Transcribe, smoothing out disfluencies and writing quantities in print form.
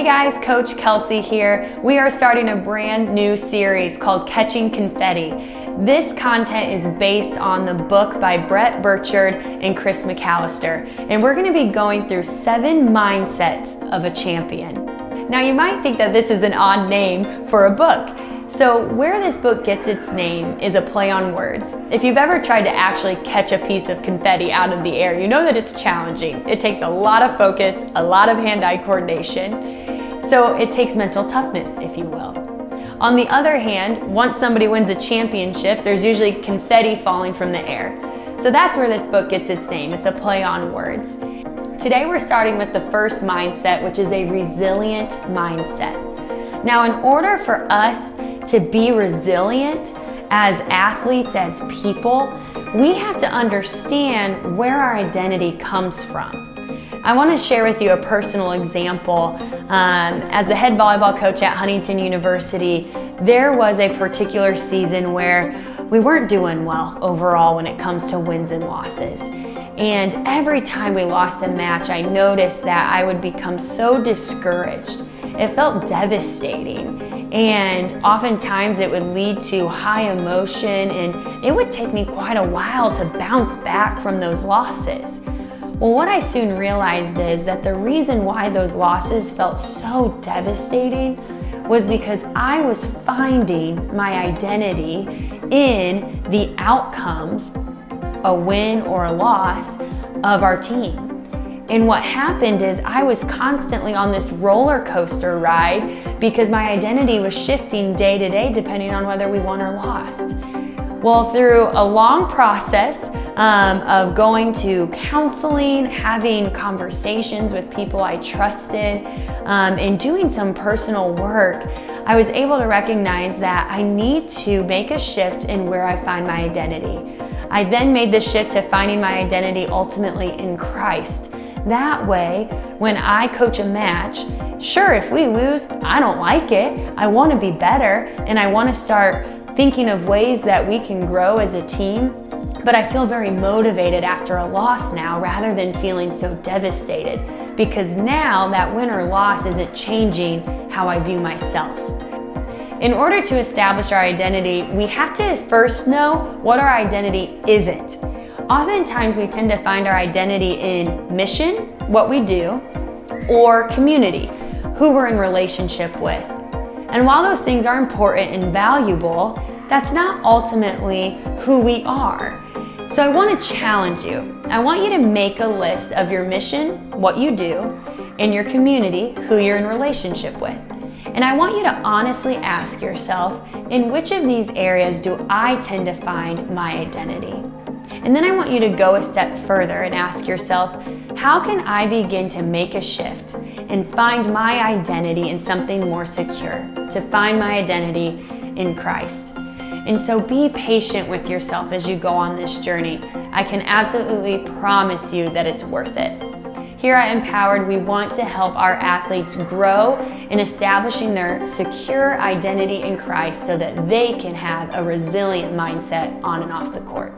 Hey guys, Coach Kelsey here. We are starting a brand new series called Catching Confetti. This content is based on the book by Brett Burchard and Chris McAllister, and we're going to be going through 7 mindsets of a champion. Now you might think that this is an odd name for a book. So where this book gets its name is a play on words. If you've ever tried to actually catch a piece of confetti out of the air, you know that it's challenging. It takes a lot of focus, a lot of hand-eye coordination. So it takes mental toughness, if you will. On the other hand, once somebody wins a championship, there's usually confetti falling from the air. So that's where this book gets its name. It's a play on words. Today we're starting with the first mindset, which is a resilient mindset. Now, in order for us to be resilient as athletes, as people, we have to understand where our identity comes from. I want to share with you a personal example. As the head volleyball coach at Huntington University, there was a particular season where we weren't doing well overall when it comes to wins and losses. And every time we lost a match, I noticed that I would become so discouraged. It felt devastating, and oftentimes it would lead to high emotion, and it would take me quite a while to bounce back from those losses. Well, what I soon realized is that the reason why those losses felt so devastating was because I was finding my identity in the outcomes, a win or a loss, of our team. And what happened is I was constantly on this roller coaster ride because my identity was shifting day to day depending on whether we won or lost. Well, through a long process of going to counseling, having conversations with people I trusted, and doing some personal work, I was able to recognize that I need to make a shift in where I find my identity. I then made the shift to finding my identity ultimately in Christ. That way, when I coach a match, sure, if we lose, I don't like it. I want to be better, and I want to start thinking of ways that we can grow as a team. But I feel very motivated after a loss now rather than feeling so devastated, because now that win or loss isn't changing how I view myself. In order to establish our identity, we have to first know what our identity isn't. Oftentimes we tend to find our identity in mission, what we do, or community, who we're in relationship with. And while those things are important and valuable, that's not ultimately who we are. So I want to challenge you. I want you to make a list of your mission, what you do, and your community, who you're in relationship with. And I want you to honestly ask yourself, in which of these areas do I tend to find my identity? And then I want you to go a step further and ask yourself, how can I begin to make a shift and find my identity in something more secure, to find my identity in Christ? And so be patient with yourself as you go on this journey. I can absolutely promise you that it's worth it. Here at Empowered, we want to help our athletes grow in establishing their secure identity in Christ so that they can have a resilient mindset on and off the court.